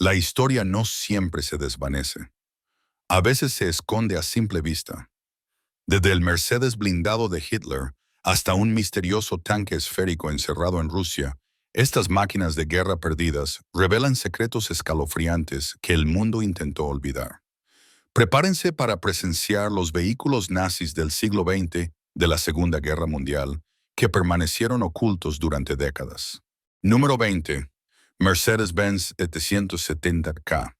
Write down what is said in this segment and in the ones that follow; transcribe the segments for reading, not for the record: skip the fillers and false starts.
La historia no siempre se desvanece. A veces se esconde a simple vista. Desde el Mercedes blindado de Hitler hasta un misterioso tanque esférico encerrado en Rusia, estas máquinas de guerra perdidas revelan secretos escalofriantes que el mundo intentó olvidar. Prepárense para presenciar los vehículos nazis del siglo XX de la Segunda Guerra Mundial que permanecieron ocultos durante décadas. Número 20. Mercedes-Benz 770K.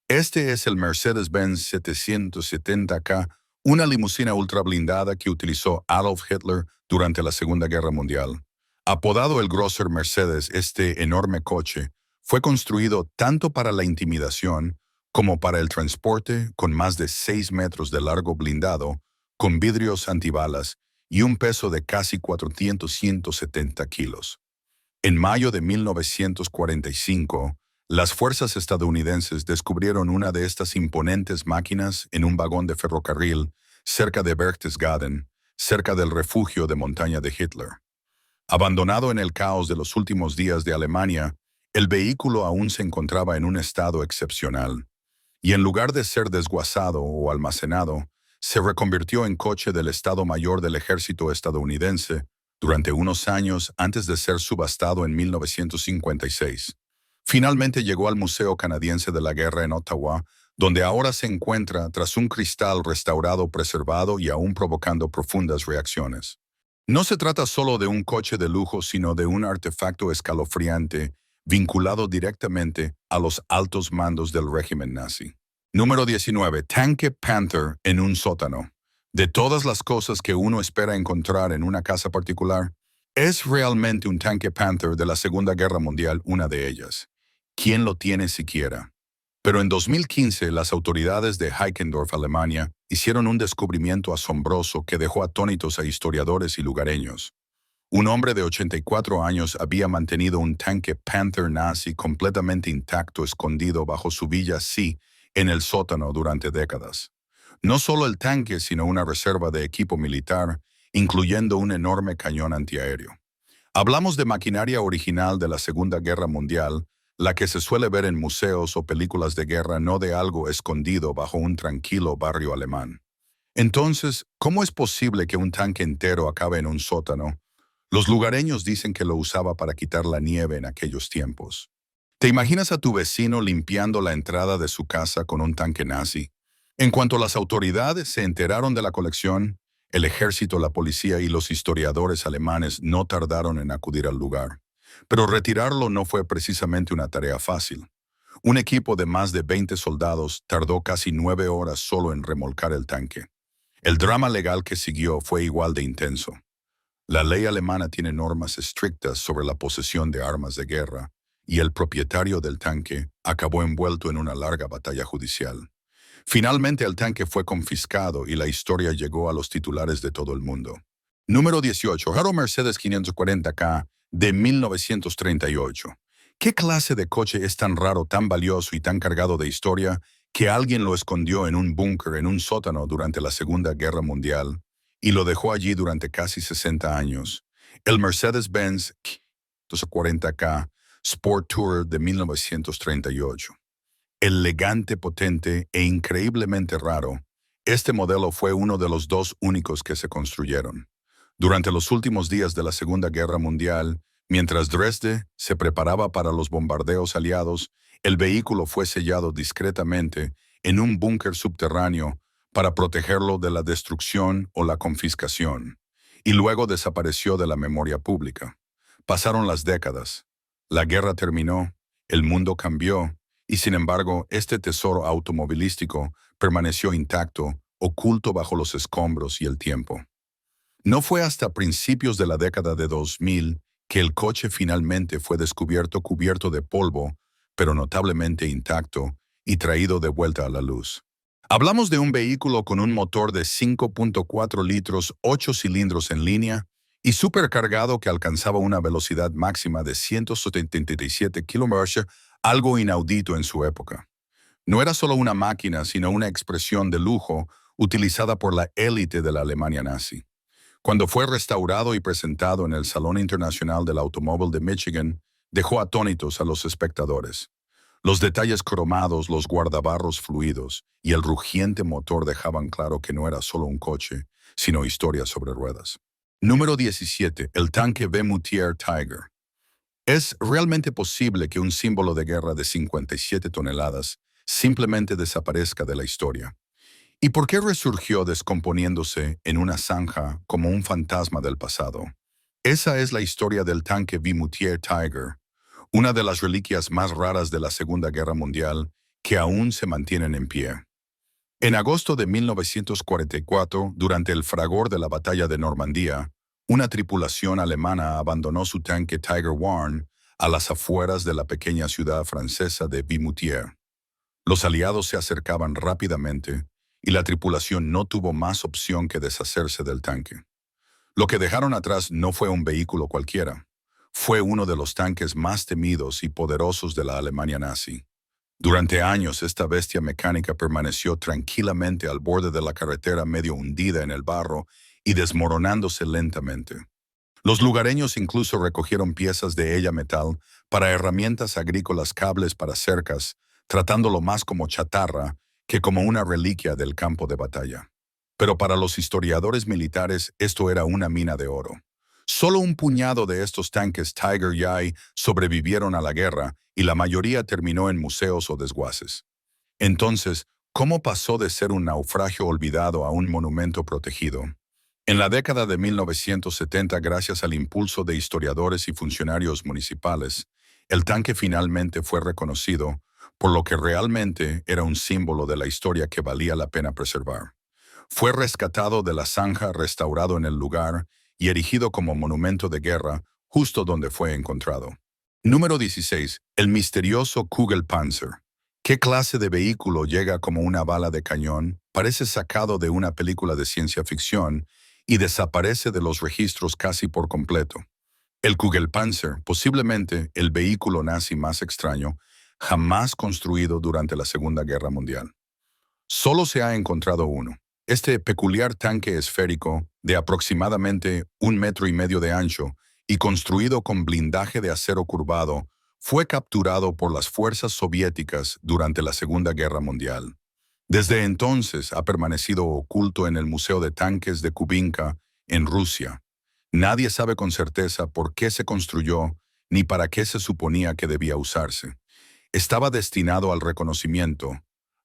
Este es el Mercedes-Benz 770K, una limusina ultra blindada que utilizó Adolf Hitler durante la Segunda Guerra Mundial. Apodado el Grosser Mercedes, este enorme coche fue construido tanto para la intimidación como para el transporte, con más de 6 metros de largo blindado, con vidrios antibalas y un peso de casi 470 kilos. En mayo de 1945, las fuerzas estadounidenses descubrieron una de estas imponentes máquinas en un vagón de ferrocarril cerca de Berchtesgaden, cerca del refugio de montaña de Hitler. Abandonado en el caos de los últimos días de Alemania, el vehículo aún se encontraba en un estado excepcional, y en lugar de ser desguazado o almacenado, se reconvirtió en coche del Estado Mayor del Ejército estadounidense durante unos años antes de ser subastado en 1956. Finalmente llegó al Museo Canadiense de la Guerra en Ottawa, donde ahora se encuentra tras un cristal restaurado, preservado y aún provocando profundas reacciones. No se trata solo de un coche de lujo, sino de un artefacto escalofriante vinculado directamente a los altos mandos del régimen nazi. Número 19. Tanque Panther en un sótano. De todas las cosas que uno espera encontrar en una casa particular, ¿es realmente un tanque Panther de la Segunda Guerra Mundial una de ellas? ¿Quién lo tiene siquiera? Pero en 2015, las autoridades de Heikendorf, Alemania, hicieron un descubrimiento asombroso que dejó atónitos a historiadores y lugareños. Un hombre de 84 años había mantenido un tanque Panther nazi completamente intacto escondido bajo su villa C en el sótano durante décadas. No solo el tanque, sino una reserva de equipo militar, incluyendo un enorme cañón antiaéreo. Hablamos de maquinaria original de la Segunda Guerra Mundial, la que se suele ver en museos o películas de guerra, no de algo escondido bajo un tranquilo barrio alemán. Entonces, ¿cómo es posible que un tanque entero acabe en un sótano? Los lugareños dicen que lo usaba para quitar la nieve en aquellos tiempos. ¿Te imaginas a tu vecino limpiando la entrada de su casa con un tanque nazi? En cuanto las autoridades se enteraron de la colección, el ejército, la policía y los historiadores alemanes no tardaron en acudir al lugar. Pero retirarlo no fue precisamente una tarea fácil. Un equipo de más de 20 soldados tardó casi 9 horas solo en remolcar el tanque. El drama legal que siguió fue igual de intenso. La ley alemana tiene normas estrictas sobre la posesión de armas de guerra, y el propietario del tanque acabó envuelto en una larga batalla judicial. Finalmente el tanque fue confiscado y la historia llegó a los titulares de todo el mundo. Número 18. Raro Mercedes 540K de 1938. ¿Qué clase de coche es tan raro, tan valioso y tan cargado de historia que alguien lo escondió en un búnker en un sótano durante la Segunda Guerra Mundial y lo dejó allí durante casi 60 años? El Mercedes-Benz 540K Sport Tourer de 1938. Elegante, potente e increíblemente raro, este modelo fue uno de los dos únicos que se construyeron. Durante los últimos días de la Segunda Guerra Mundial, mientras Dresde se preparaba para los bombardeos aliados, el vehículo fue sellado discretamente en un búnker subterráneo para protegerlo de la destrucción o la confiscación, y luego desapareció de la memoria pública. Pasaron las décadas, la guerra terminó, el mundo cambió, y sin embargo, este tesoro automovilístico permaneció intacto, oculto bajo los escombros y el tiempo. No fue hasta principios de la década de 2000 que el coche finalmente fue descubierto cubierto de polvo, pero notablemente intacto y traído de vuelta a la luz. Hablamos de un vehículo con un motor de 5.4 litros, 8 cilindros en línea y supercargado que alcanzaba una velocidad máxima de 177 km/h, algo inaudito en su época. No era solo una máquina, sino una expresión de lujo utilizada por la élite de la Alemania nazi. Cuando fue restaurado y presentado en el Salón Internacional del Automóvil de Michigan, dejó atónitos a los espectadores. Los detalles cromados, los guardabarros fluidos y el rugiente motor dejaban claro que no era solo un coche, sino historia sobre ruedas. Número 17. El tanque Vimoutier Tiger. ¿Es realmente posible que un símbolo de guerra de 57 toneladas simplemente desaparezca de la historia? ¿Y por qué resurgió descomponiéndose en una zanja como un fantasma del pasado? Esa es la historia del tanque Vimoutier Tiger, una de las reliquias más raras de la Segunda Guerra Mundial que aún se mantienen en pie. En agosto de 1944, durante el fragor de la batalla de Normandía, una tripulación alemana abandonó su tanque Tiger One a las afueras de la pequeña ciudad francesa de Vimoutier. Los aliados se acercaban rápidamente y la tripulación no tuvo más opción que deshacerse del tanque. Lo que dejaron atrás no fue un vehículo cualquiera. Fue uno de los tanques más temidos y poderosos de la Alemania nazi. Durante años, esta bestia mecánica permaneció tranquilamente al borde de la carretera medio hundida en el barro y desmoronándose lentamente. Los lugareños incluso recogieron piezas de ella metal para herramientas agrícolas, cables para cercas, tratándolo más como chatarra que como una reliquia del campo de batalla. Pero para los historiadores militares esto era una mina de oro. Solo un puñado de estos tanques Tiger Yai sobrevivieron a la guerra y la mayoría terminó en museos o desguaces. Entonces, ¿cómo pasó de ser un naufragio olvidado a un monumento protegido? En la década de 1970, gracias al impulso de historiadores y funcionarios municipales, el tanque finalmente fue reconocido, por lo que realmente era un símbolo de la historia que valía la pena preservar. Fue rescatado de la zanja, restaurado en el lugar y erigido como monumento de guerra justo donde fue encontrado. Número 16. El misterioso Kugelpanzer. ¿Qué clase de vehículo llega como una bala de cañón, parece sacado de una película de ciencia ficción y desaparece de los registros casi por completo? El Kugelpanzer, posiblemente el vehículo nazi más extraño, jamás construido durante la Segunda Guerra Mundial. Solo se ha encontrado uno. Este peculiar tanque esférico, de aproximadamente 1,5 metros de ancho y construido con blindaje de acero curvado, fue capturado por las fuerzas soviéticas durante la Segunda Guerra Mundial. Desde entonces ha permanecido oculto en el Museo de Tanques de Kubinka, en Rusia. Nadie sabe con certeza por qué se construyó ni para qué se suponía que debía usarse. Estaba destinado al reconocimiento,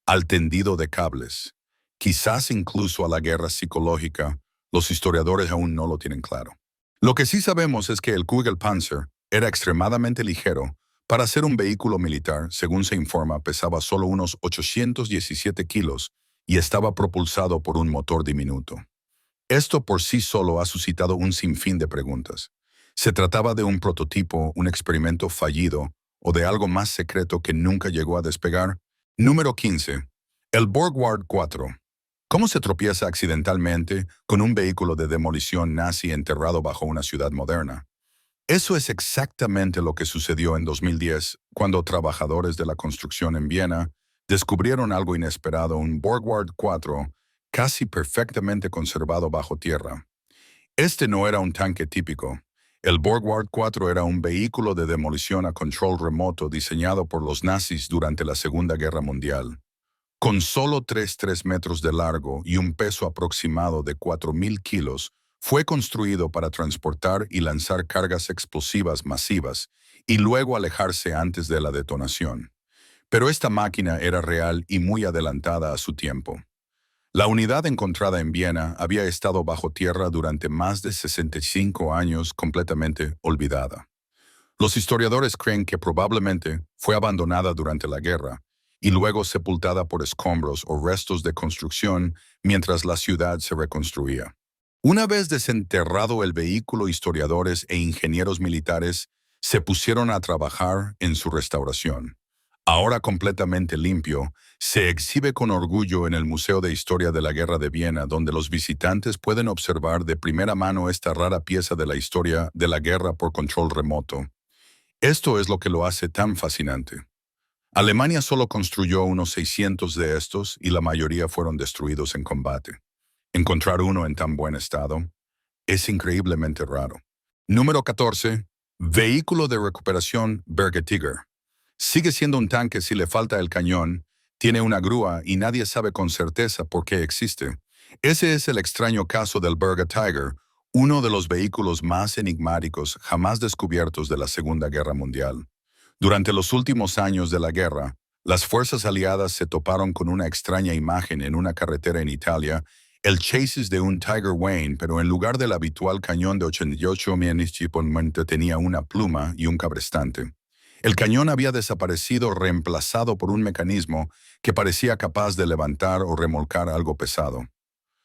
al tendido de cables, quizás incluso a la guerra psicológica. Los historiadores aún no lo tienen claro. Lo que sí sabemos es que el Kugelpanzer era extremadamente ligero. Para ser un vehículo militar, según se informa, pesaba solo unos 817 kilos y estaba propulsado por un motor diminuto. Esto por sí solo ha suscitado un sinfín de preguntas. ¿Se trataba de un prototipo, un experimento fallido o de algo más secreto que nunca llegó a despegar? Número 15. El Borgward 4. ¿Cómo se tropieza accidentalmente con un vehículo de demolición nazi enterrado bajo una ciudad moderna? Eso es exactamente lo que sucedió en 2010, cuando trabajadores de la construcción en Viena descubrieron algo inesperado, un Borgward 4 casi perfectamente conservado bajo tierra. Este no era un tanque típico. El Borgward 4 era un vehículo de demolición a control remoto diseñado por los nazis durante la Segunda Guerra Mundial. Con solo 3 metros de largo y un peso aproximado de 4,000 kilos, fue construido para transportar y lanzar cargas explosivas masivas y luego alejarse antes de la detonación. Pero esta máquina era real y muy adelantada a su tiempo. La unidad encontrada en Viena había estado bajo tierra durante más de 65 años, completamente olvidada. Los historiadores creen que probablemente fue abandonada durante la guerra y luego sepultada por escombros o restos de construcción mientras la ciudad se reconstruía. Una vez desenterrado el vehículo, historiadores e ingenieros militares se pusieron a trabajar en su restauración. Ahora completamente limpio, se exhibe con orgullo en el Museo de Historia de la Guerra de Viena, donde los visitantes pueden observar de primera mano esta rara pieza de la historia de la guerra por control remoto. Esto es lo que lo hace tan fascinante. Alemania solo construyó unos 600 de estos y la mayoría fueron destruidos en combate. Encontrar uno en tan buen estado es increíblemente raro. Número 14. Vehículo de recuperación Bergetiger. Sigue siendo un tanque si le falta el cañón, tiene una grúa y nadie sabe con certeza por qué existe. Ese es el extraño caso del Berga Tiger, uno de los vehículos más enigmáticos jamás descubiertos de la Segunda Guerra Mundial. Durante los últimos años de la guerra, las fuerzas aliadas se toparon con una extraña imagen en una carretera en Italia, el chasis de un Tiger Wayne, pero en lugar del habitual cañón de 88 mm tenía una pluma y un cabrestante. El cañón había desaparecido reemplazado por un mecanismo que parecía capaz de levantar o remolcar algo pesado.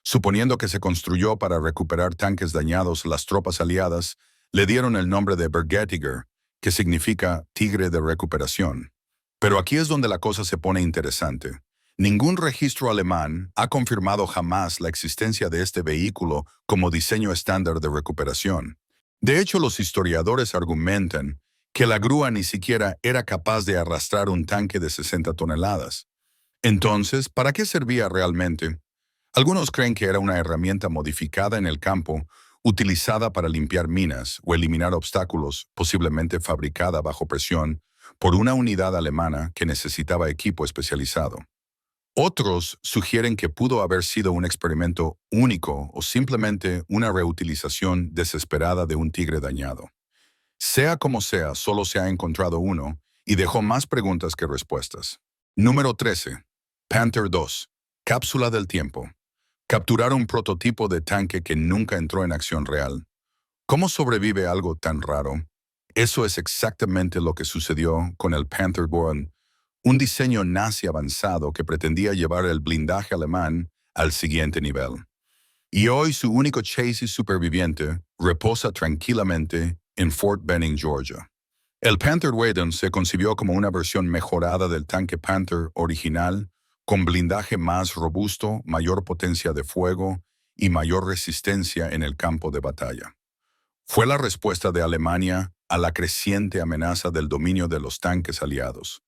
Suponiendo que se construyó para recuperar tanques dañados, las tropas aliadas le dieron el nombre de Bergetiger, que significa tigre de recuperación. Pero aquí es donde la cosa se pone interesante. Ningún registro alemán ha confirmado jamás la existencia de este vehículo como diseño estándar de recuperación. De hecho, los historiadores argumentan que la grúa ni siquiera era capaz de arrastrar un tanque de 60 toneladas. Entonces, ¿para qué servía realmente? Algunos creen que era una herramienta modificada en el campo, utilizada para limpiar minas o eliminar obstáculos, posiblemente fabricada bajo presión por una unidad alemana que necesitaba equipo especializado. Otros sugieren que pudo haber sido un experimento único o simplemente una reutilización desesperada de un tigre dañado. Sea como sea, solo se ha encontrado uno y dejó más preguntas que respuestas. Número 13. Panther 2. Cápsula del tiempo. Capturar un prototipo de tanque que nunca entró en acción real. ¿Cómo sobrevive algo tan raro? Eso es exactamente lo que sucedió con el Pantherborn, un diseño nazi avanzado que pretendía llevar el blindaje alemán al siguiente nivel. Y hoy su único chasis superviviente reposa tranquilamente en Fort Benning, Georgia. El Panther Waden se concibió como una versión mejorada del tanque Panther original, con blindaje más robusto, mayor potencia de fuego y mayor resistencia en el campo de batalla. Fue la respuesta de Alemania a la creciente amenaza del dominio de los tanques aliados.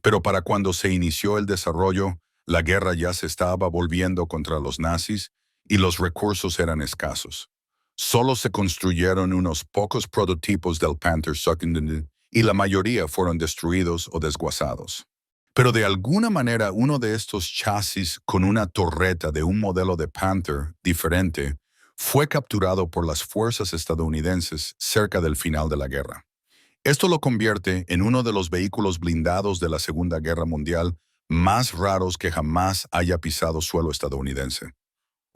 Pero para cuando se inició el desarrollo, la guerra ya se estaba volviendo contra los nazis y los recursos eran escasos. Solo se construyeron unos pocos prototipos del Panther II y la mayoría fueron destruidos o desguazados. Pero de alguna manera uno de estos chasis con una torreta de un modelo de Panther diferente fue capturado por las fuerzas estadounidenses cerca del final de la guerra. Esto lo convierte en uno de los vehículos blindados de la Segunda Guerra Mundial más raros que jamás haya pisado suelo estadounidense.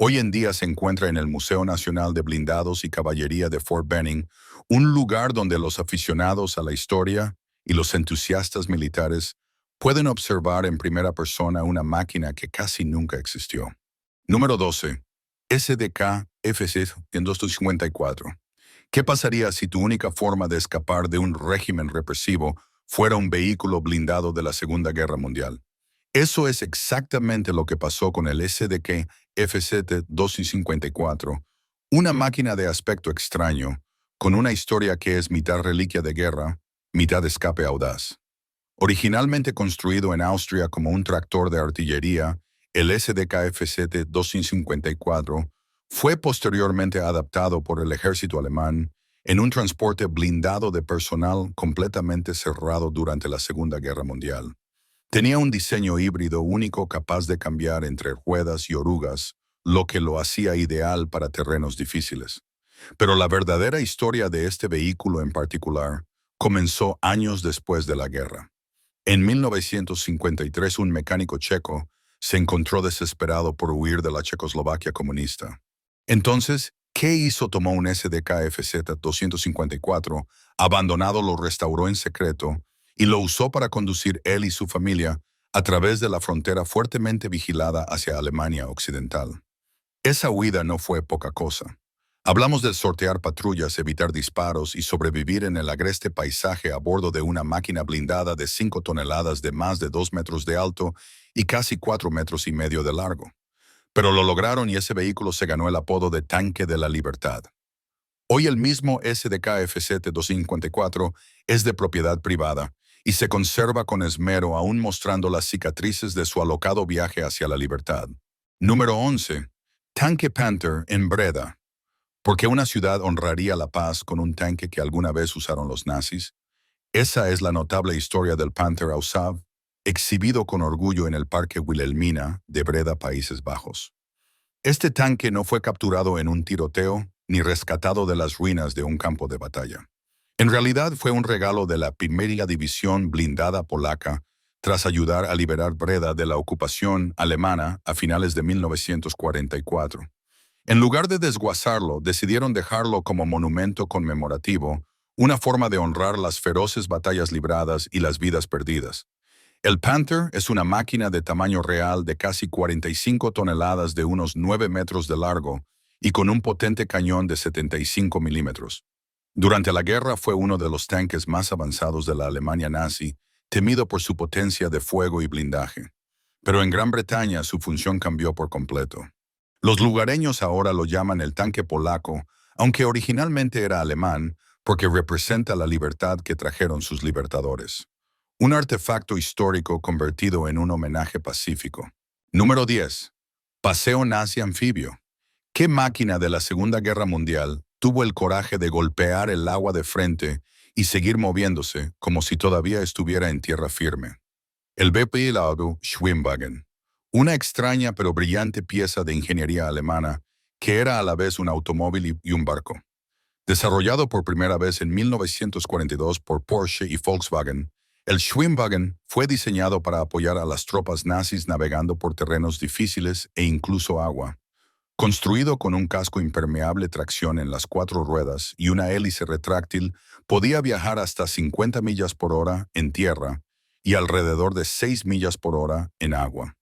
Hoy en día se encuentra en el Museo Nacional de Blindados y Caballería de Fort Benning, un lugar donde los aficionados a la historia y los entusiastas militares pueden observar en primera persona una máquina que casi nunca existió. Número 12. SDK FC-254. ¿Qué pasaría si tu única forma de escapar de un régimen represivo fuera un vehículo blindado de la Segunda Guerra Mundial? Eso es exactamente lo que pasó con el SDK FC-254, una máquina de aspecto extraño, con una historia que es mitad reliquia de guerra, mitad escape audaz. Originalmente construido en Austria como un tractor de artillería, el SDK FC-254 fue posteriormente adaptado por el ejército alemán en un transporte blindado de personal completamente cerrado durante la Segunda Guerra Mundial. Tenía un diseño híbrido único capaz de cambiar entre ruedas y orugas, lo que lo hacía ideal para terrenos difíciles. Pero la verdadera historia de este vehículo en particular comenzó años después de la guerra. En 1953, un mecánico checo se encontró desesperado por huir de la Checoslovaquia comunista. Entonces, ¿qué hizo? Tomó un SDK FZ-254, abandonado, lo restauró en secreto y lo usó para conducir él y su familia a través de la frontera fuertemente vigilada hacia Alemania Occidental. Esa huida no fue poca cosa. Hablamos de sortear patrullas, evitar disparos y sobrevivir en el agreste paisaje a bordo de una máquina blindada de 5 toneladas de más de 2 metros de alto y casi 4 metros y medio de largo. Pero lo lograron y ese vehículo se ganó el apodo de Tanque de la Libertad. Hoy el mismo SDK FC-254 es de propiedad privada y se conserva con esmero aún mostrando las cicatrices de su alocado viaje hacia la libertad. Número 11. Tanque Panther en Breda. ¿Por qué una ciudad honraría la paz con un tanque que alguna vez usaron los nazis? Esa es la notable historia del Panther Ausaf, exhibido con orgullo en el Parque Wilhelmina de Breda, Países Bajos. Este tanque no fue capturado en un tiroteo ni rescatado de las ruinas de un campo de batalla. En realidad fue un regalo de la Primera División Blindada polaca tras ayudar a liberar Breda de la ocupación alemana a finales de 1944. En lugar de desguazarlo, decidieron dejarlo como monumento conmemorativo, una forma de honrar las feroces batallas libradas y las vidas perdidas. El Panther es una máquina de tamaño real de casi 45 toneladas de unos 9 metros de largo y con un potente cañón de 75 milímetros. Durante la guerra fue uno de los tanques más avanzados de la Alemania nazi, temido por su potencia de fuego y blindaje. Pero en Gran Bretaña su función cambió por completo. Los lugareños ahora lo llaman el tanque polaco, aunque originalmente era alemán, porque representa la libertad que trajeron sus libertadores. Un artefacto histórico convertido en un homenaje pacífico. Número 10. Paseo nazi anfibio. ¿Qué máquina de la Segunda Guerra Mundial tuvo el coraje de golpear el agua de frente y seguir moviéndose como si todavía estuviera en tierra firme? El Befehlsauto Schwimmwagen, una extraña pero brillante pieza de ingeniería alemana que era a la vez un automóvil y un barco. Desarrollado por primera vez en 1942 por Porsche y Volkswagen, el Schwimmwagen fue diseñado para apoyar a las tropas nazis navegando por terrenos difíciles e incluso agua. Construido con un casco impermeable, tracción en las 4 ruedas y una hélice retráctil, podía viajar hasta 50 millas por hora en tierra y alrededor de 6 millas por hora en agua.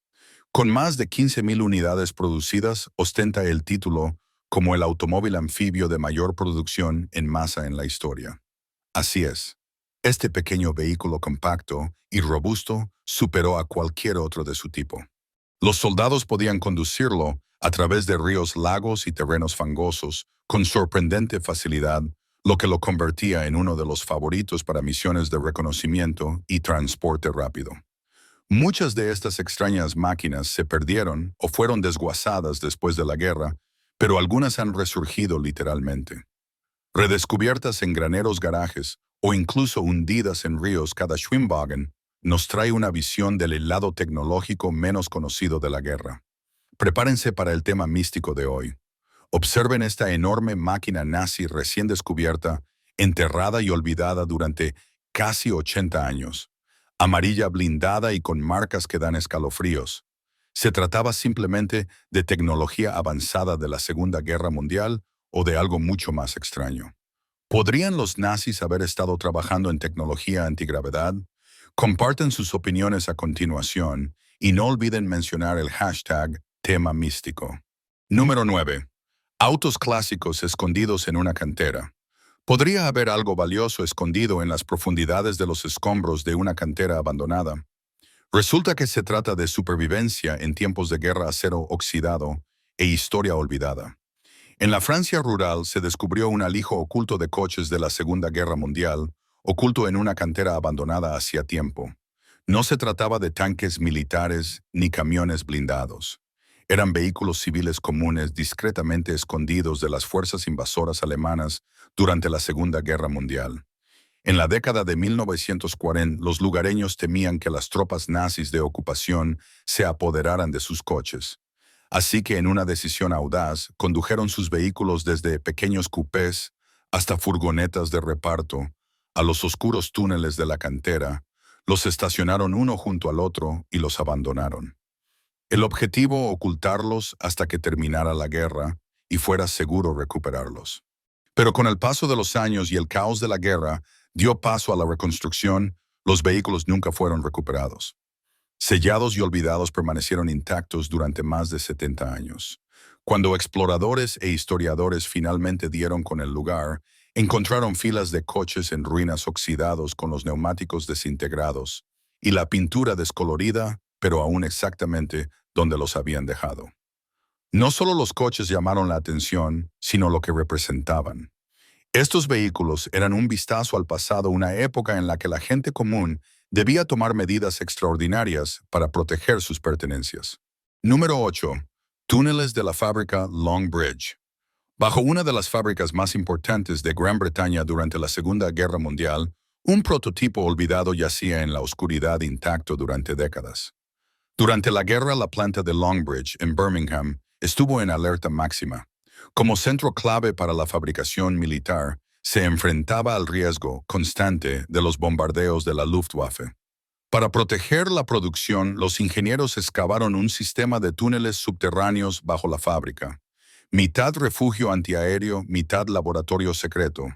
Con más de 15.000 unidades producidas, ostenta el título como el automóvil anfibio de mayor producción en masa en la historia. Así es, este pequeño vehículo compacto y robusto superó a cualquier otro de su tipo. Los soldados podían conducirlo a través de ríos, lagos y terrenos fangosos con sorprendente facilidad, lo que lo convertía en uno de los favoritos para misiones de reconocimiento y transporte rápido. Muchas de estas extrañas máquinas se perdieron o fueron desguazadas después de la guerra, pero algunas han resurgido literalmente. Redescubiertas en graneros, garajes o incluso hundidas en ríos, cada Schwimmwagen nos trae una visión del lado tecnológico menos conocido de la guerra. Prepárense para el tema místico de hoy. Observen esta enorme máquina nazi recién descubierta, enterrada y olvidada durante casi 80 años. Amarilla, blindada y con marcas que dan escalofríos. ¿Se trataba simplemente de tecnología avanzada de la Segunda Guerra Mundial o de algo mucho más extraño? ¿Podrían los nazis haber estado trabajando en tecnología antigravedad? Compartan sus opiniones a continuación y no olviden mencionar el hashtag tema místico. Número 9. Autos clásicos escondidos en una cantera. ¿Podría haber algo valioso escondido en las profundidades de los escombros de una cantera abandonada? Resulta que se trata de supervivencia en tiempos de guerra, acero oxidado e historia olvidada. En la Francia rural se descubrió un alijo oculto de coches de la Segunda Guerra Mundial, oculto en una cantera abandonada hacía tiempo. No se trataba de tanques militares ni camiones blindados. Eran vehículos civiles comunes discretamente escondidos de las fuerzas invasoras alemanas durante la Segunda Guerra Mundial. En la década de 1940, los lugareños temían que las tropas nazis de ocupación se apoderaran de sus coches. Así que en una decisión audaz, condujeron sus vehículos desde pequeños coupés hasta furgonetas de reparto, a los oscuros túneles de la cantera, los estacionaron uno junto al otro y los abandonaron. El objetivo, ocultarlos hasta que terminara la guerra y fuera seguro recuperarlos. Pero con el paso de los años y el caos de la guerra dio paso a la reconstrucción, los vehículos nunca fueron recuperados. Sellados y olvidados, permanecieron intactos durante más de 70 años. Cuando exploradores e historiadores finalmente dieron con el lugar, encontraron filas de coches en ruinas, oxidados con los neumáticos desintegrados y la pintura descolorida, pero aún exactamente donde los habían dejado. No solo los coches llamaron la atención, sino lo que representaban. Estos vehículos eran un vistazo al pasado, una época en la que la gente común debía tomar medidas extraordinarias para proteger sus pertenencias. Número 8. Túneles de la fábrica Long Bridge. Bajo una de las fábricas más importantes de Gran Bretaña durante la Segunda Guerra Mundial, Un prototipo olvidado yacía en la oscuridad intacto durante décadas. Durante la guerra, la planta de Longbridge, en Birmingham, estuvo en alerta máxima. Como centro clave para la fabricación militar, se enfrentaba al riesgo constante de los bombardeos de la Luftwaffe. Para proteger la producción, los ingenieros excavaron un sistema de túneles subterráneos bajo la fábrica. Mitad refugio antiaéreo, mitad laboratorio secreto.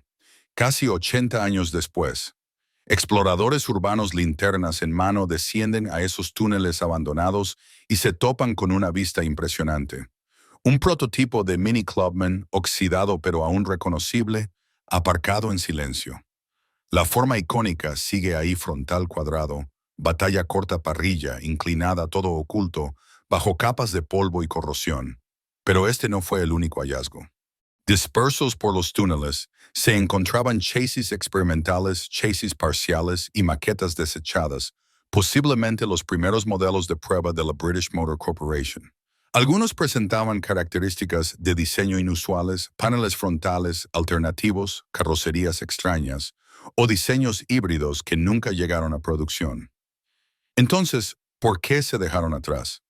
Casi 80 años después, exploradores urbanos linternas en mano descienden a esos túneles abandonados y se topan con una vista impresionante. Un prototipo de Mini Clubman, oxidado pero aún reconocible, aparcado en silencio. La forma icónica sigue ahí, frontal cuadrado, batalla corta parrilla, inclinada todo oculto, bajo capas de polvo y corrosión. Pero este no fue el único hallazgo. Dispersos por los túneles, se encontraban chasis experimentales, chasis parciales y maquetas desechadas, posiblemente los primeros modelos de prueba de la British Motor Corporation. Algunos presentaban características de diseño inusuales, paneles frontales alternativos, carrocerías extrañas, o diseños híbridos que nunca llegaron a producción. Entonces, ¿por qué se dejaron atrás?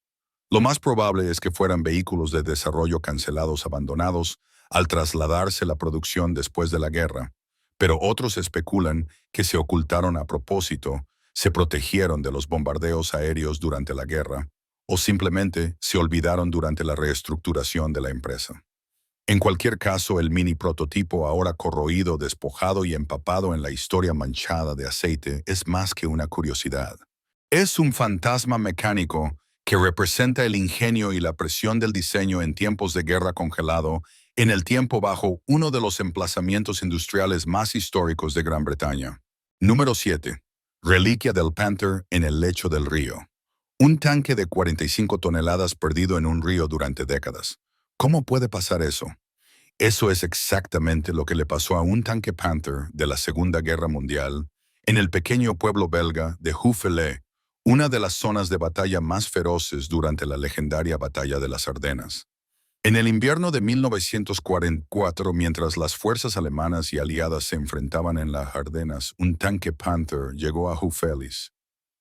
Lo más probable es que fueran vehículos de desarrollo cancelados abandonados al trasladarse la producción después de la guerra, pero otros especulan que se ocultaron a propósito, se protegieron de los bombardeos aéreos durante la guerra, o simplemente se olvidaron durante la reestructuración de la empresa. En cualquier caso, el mini prototipo, ahora corroído, despojado y empapado en la historia manchada de aceite, es más que una curiosidad. Es un fantasma mecánico que representa el ingenio y la presión del diseño en tiempos de guerra congelado, en el tiempo bajo uno de los emplazamientos industriales más históricos de Gran Bretaña. Número 7. Reliquia del Panther en el lecho del río. Un tanque de 45 toneladas perdido en un río durante décadas. ¿Cómo puede pasar eso? Eso es exactamente lo que le pasó a un tanque Panther de la Segunda Guerra Mundial en el pequeño pueblo belga de Houffelay, una de las zonas de batalla más feroces durante la legendaria Batalla de las Ardenas. En el invierno de 1944, mientras las fuerzas alemanas y aliadas se enfrentaban en las Ardenas, un tanque Panther llegó a Houffelay,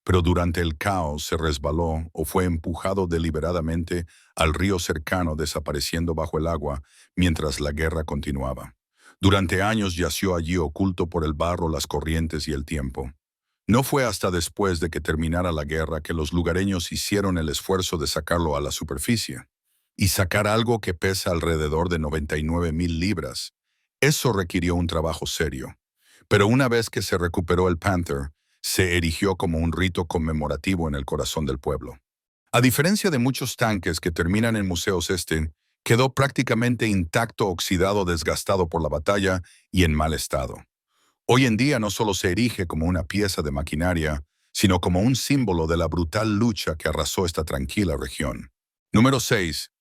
pero durante el caos se resbaló o fue empujado deliberadamente al río cercano, desapareciendo bajo el agua mientras la guerra continuaba. Durante años yació allí oculto por el barro, las corrientes y el tiempo. No fue hasta después de que terminara la guerra que los lugareños hicieron el esfuerzo de sacarlo a la superficie. Y sacar algo que pesa alrededor de 99,000 libras. Eso requirió un trabajo serio. Pero una vez que se recuperó el Panther, se erigió como un rito conmemorativo en el corazón del pueblo. A diferencia de muchos tanques que terminan en museos, quedó prácticamente intacto, oxidado, desgastado por la batalla y en mal estado. Hoy en día no solo se erige como una pieza de maquinaria, sino como un símbolo de la brutal lucha que arrasó esta tranquila región. Número 6.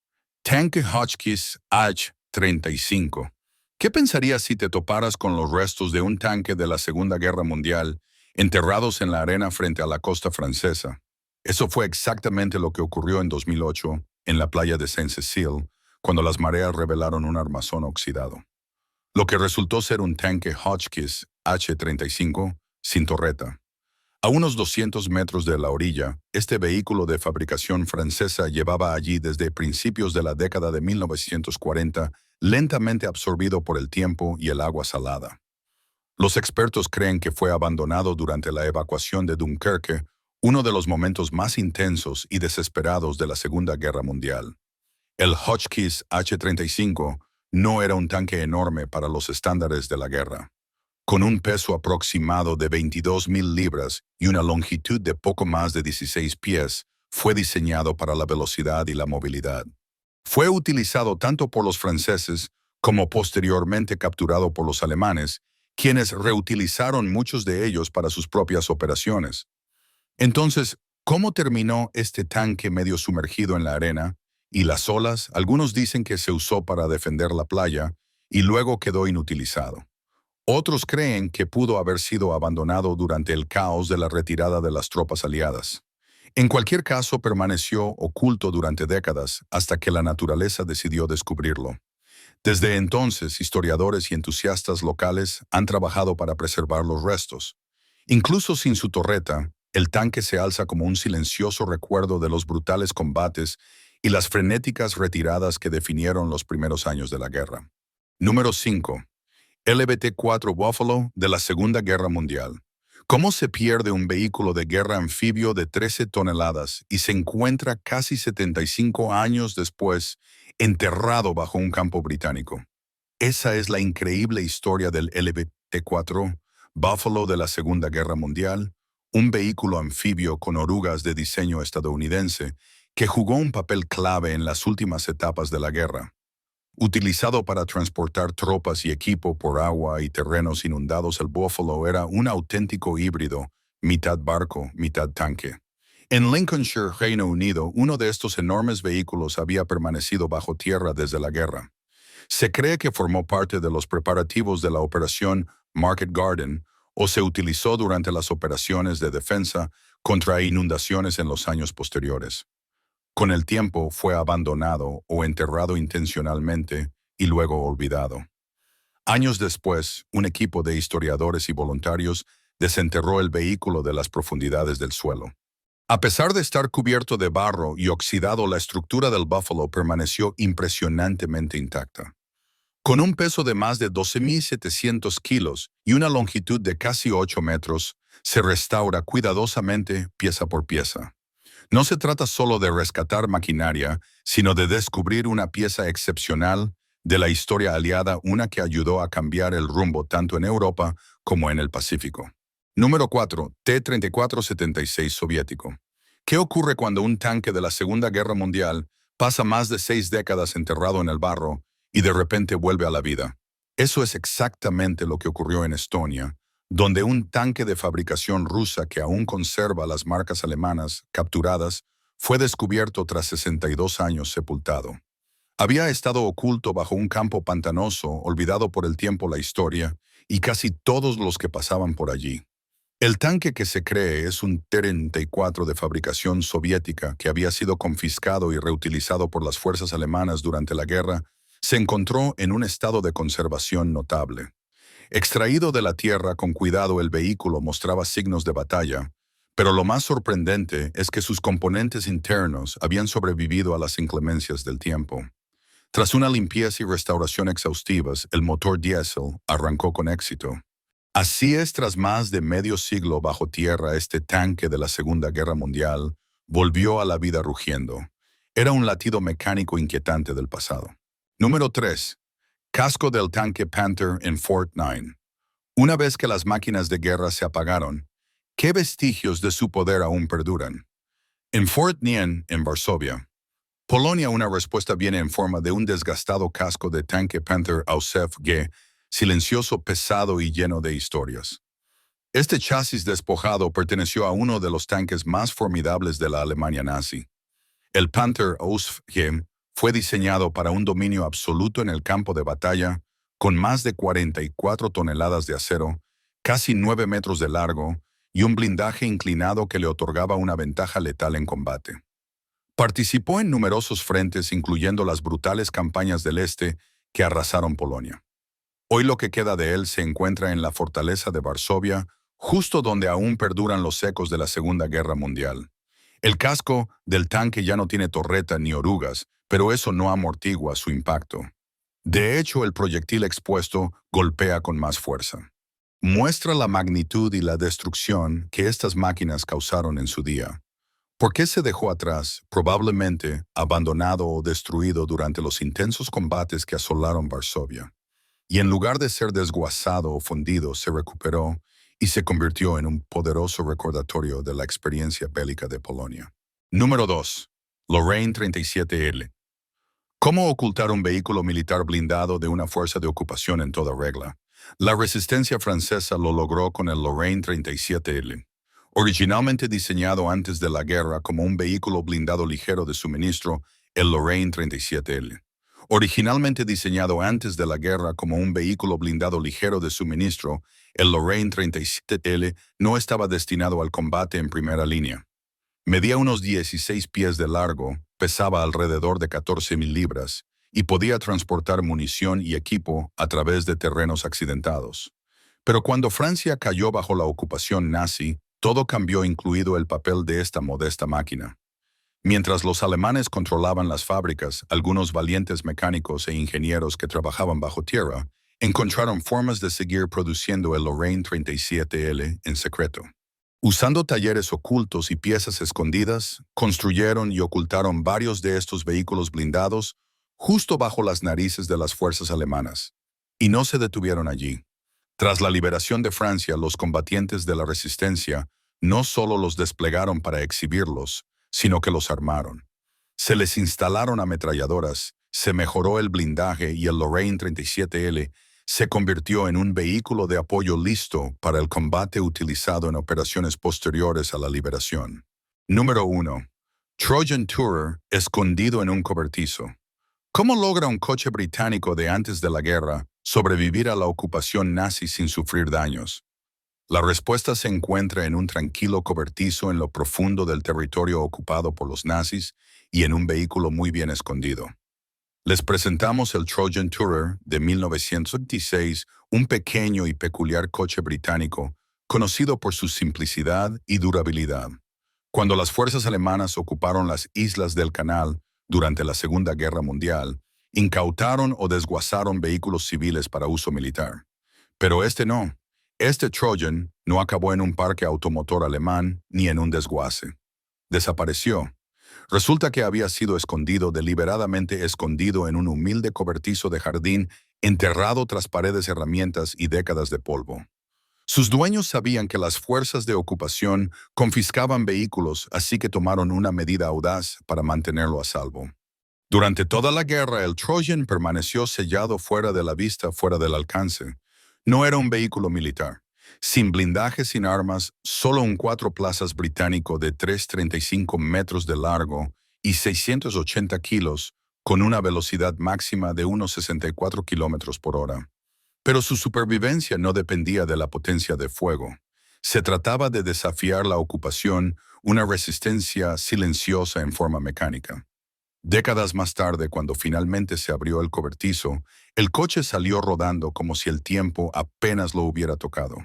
Tanque Hotchkiss H-35. ¿Qué pensarías si te toparas con los restos de un tanque de la Segunda Guerra Mundial enterrados en la arena frente a la costa francesa? Eso fue exactamente lo que ocurrió en 2008 en la playa de Saint-Cécile, cuando las mareas revelaron un armazón oxidado. Lo que resultó ser un tanque Hotchkiss H-35 sin torreta. A unos 200 metros de la orilla, este vehículo de fabricación francesa llevaba allí desde principios de la década de 1940, lentamente absorbido por el tiempo y el agua salada. Los expertos creen que fue abandonado durante la evacuación de Dunkerque, uno de los momentos más intensos y desesperados de la Segunda Guerra Mundial. El Hotchkiss H-35 no era un tanque enorme para los estándares de la guerra. Con un peso aproximado de 22,000 libras y una longitud de poco más de 16 pies, fue diseñado para la velocidad y la movilidad. Fue utilizado tanto por los franceses como posteriormente capturado por los alemanes, quienes reutilizaron muchos de ellos para sus propias operaciones. Entonces, ¿cómo terminó este tanque medio sumergido en la arena? Y las olas, algunos dicen que se usó para defender la playa y luego quedó inutilizado. Otros creen que pudo haber sido abandonado durante el caos de la retirada de las tropas aliadas. En cualquier caso, permaneció oculto durante décadas hasta que la naturaleza decidió descubrirlo. Desde entonces, historiadores y entusiastas locales han trabajado para preservar los restos. Incluso sin su torreta, el tanque se alza como un silencioso recuerdo de los brutales combates y las frenéticas retiradas que definieron los primeros años de la guerra. Número 5. LBT-4 Buffalo de la Segunda Guerra Mundial. ¿Cómo se pierde un vehículo de guerra anfibio de 13 toneladas y se encuentra casi 75 años después enterrado bajo un campo británico? Esa es la increíble historia del LBT-4 Buffalo de la Segunda Guerra Mundial, un vehículo anfibio con orugas de diseño estadounidense que jugó un papel clave en las últimas etapas de la guerra. Utilizado para transportar tropas y equipo por agua y terrenos inundados, el Buffalo era un auténtico híbrido, mitad barco, mitad tanque. En Lincolnshire, Reino Unido, uno de estos enormes vehículos había permanecido bajo tierra desde la guerra. Se cree que formó parte de los preparativos de la Operación Market Garden o se utilizó durante las operaciones de defensa contra inundaciones en los años posteriores. Con el tiempo fue abandonado o enterrado intencionalmente y luego olvidado. Años después, un equipo de historiadores y voluntarios desenterró el vehículo de las profundidades del suelo. A pesar de estar cubierto de barro y oxidado, la estructura del Buffalo permaneció impresionantemente intacta. Con un peso de más de 12.700 kilos y una longitud de casi 8 metros, se restaura cuidadosamente pieza por pieza. No se trata solo de rescatar maquinaria, sino de descubrir una pieza excepcional de la historia aliada, una que ayudó a cambiar el rumbo tanto en Europa como en el Pacífico. Número 4. T-3476 soviético. ¿Qué ocurre cuando un tanque de la Segunda Guerra Mundial pasa más de 6 décadas enterrado en el barro y de repente vuelve a la vida? Eso es exactamente lo que ocurrió en Estonia, donde un tanque de fabricación rusa que aún conserva las marcas alemanas capturadas fue descubierto tras 62 años sepultado. Había estado oculto bajo un campo pantanoso, olvidado por el tiempo, la historia, y casi todos los que pasaban por allí. El tanque que se cree es un T-34 de fabricación soviética que había sido confiscado y reutilizado por las fuerzas alemanas durante la guerra. Se encontró en un estado de conservación notable. Extraído de la tierra con cuidado, el vehículo mostraba signos de batalla, pero lo más sorprendente es que sus componentes internos habían sobrevivido a las inclemencias del tiempo. Tras una limpieza y restauración exhaustivas, el motor diésel arrancó con éxito. Así es, tras más de medio siglo bajo tierra, este tanque de la Segunda Guerra Mundial volvió a la vida rugiendo. Era un latido mecánico inquietante del pasado. Número 3. Casco del tanque Panther en Fort 9. Una vez que las máquinas de guerra se apagaron, ¿qué vestigios de su poder aún perduran? En Fort 9, en Varsovia, Polonia, una respuesta viene en forma de un desgastado casco de tanque Panther Ausf G, silencioso, pesado y lleno de historias. Este chasis despojado perteneció a uno de los tanques más formidables de la Alemania nazi. El Panther Ausf G fue diseñado para un dominio absoluto en el campo de batalla, con más de 44 toneladas de acero, casi 9 metros de largo y un blindaje inclinado que le otorgaba una ventaja letal en combate. Participó en numerosos frentes, incluyendo las brutales campañas del Este que arrasaron Polonia. Hoy lo que queda de él se encuentra en la fortaleza de Varsovia, justo donde aún perduran los ecos de la Segunda Guerra Mundial. El casco del tanque ya no tiene torreta ni orugas, pero eso no amortigua su impacto. De hecho, el proyectil expuesto golpea con más fuerza. Muestra la magnitud y la destrucción que estas máquinas causaron en su día. ¿Por qué se dejó atrás, probablemente abandonado o destruido durante los intensos combates que asolaron Varsovia? Y en lugar de ser desguazado o fundido, se recuperó y se convirtió en un poderoso recordatorio de la experiencia bélica de Polonia. Número 2. Lorraine 37L. ¿Cómo ocultar un vehículo militar blindado de una fuerza de ocupación en toda regla? La resistencia francesa lo logró con el Lorraine 37L. Originalmente diseñado antes de la guerra como un vehículo blindado ligero de suministro, el Lorraine 37L. Originalmente diseñado antes de la guerra como un vehículo blindado ligero de suministro, el Lorraine 37L no estaba destinado al combate en primera línea. Medía unos 16 pies de largo, pesaba alrededor de 14.000 libras y podía transportar munición y equipo a través de terrenos accidentados. Pero cuando Francia cayó bajo la ocupación nazi, todo cambió, incluido el papel de esta modesta máquina. Mientras los alemanes controlaban las fábricas, algunos valientes mecánicos e ingenieros que trabajaban bajo tierra encontraron formas de seguir produciendo el Lorraine 37L en secreto. Usando talleres ocultos y piezas escondidas, construyeron y ocultaron varios de estos vehículos blindados justo bajo las narices de las fuerzas alemanas. Y no se detuvieron allí. Tras la liberación de Francia, los combatientes de la resistencia no solo los desplegaron para exhibirlos, sino que los armaron. Se les instalaron ametralladoras, se mejoró el blindaje y el Lorraine 37L se convirtió en un vehículo de apoyo listo para el combate utilizado en operaciones posteriores a la liberación. Número 1. Trojan Tourer escondido en un cobertizo. ¿Cómo logra un coche británico de antes de la guerra sobrevivir a la ocupación nazi sin sufrir daños? La respuesta se encuentra en un tranquilo cobertizo en lo profundo del territorio ocupado por los nazis y en un vehículo muy bien escondido. Les presentamos el Trojan Tourer de 1926, un pequeño y peculiar coche británico conocido por su simplicidad y durabilidad. Cuando las fuerzas alemanas ocuparon las islas del Canal durante la Segunda Guerra Mundial, incautaron o desguazaron vehículos civiles para uso militar. Pero este no. Este Trojan no acabó en un parque automotor alemán ni en un desguace. Desapareció. Resulta que había sido deliberadamente escondido en un humilde cobertizo de jardín, enterrado tras paredes, herramientas y décadas de polvo. Sus dueños sabían que las fuerzas de ocupación confiscaban vehículos, así que tomaron una medida audaz para mantenerlo a salvo. Durante toda la guerra, el Trojan permaneció sellado fuera de la vista, fuera del alcance. No era un vehículo militar. Sin blindaje, sin armas, solo un 4 plazas británico de 3,35 metros de largo y 680 kilos, con una velocidad máxima de unos 64 kilómetros por hora. Pero su supervivencia no dependía de la potencia de fuego. Se trataba de desafiar la ocupación, una resistencia silenciosa en forma mecánica. Décadas más tarde, cuando finalmente se abrió el cobertizo, el coche salió rodando como si el tiempo apenas lo hubiera tocado.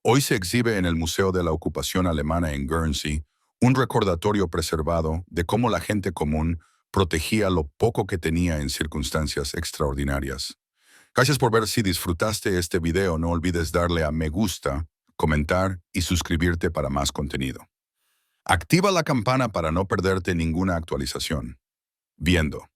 Hoy se exhibe en el Museo de la Ocupación Alemana en Guernsey, un recordatorio preservado de cómo la gente común protegía lo poco que tenía en circunstancias extraordinarias. Gracias por ver. Si disfrutaste este video, no olvides darle a me gusta, comentar y suscribirte para más contenido. Activa la campana para no perderte ninguna actualización. Viendo.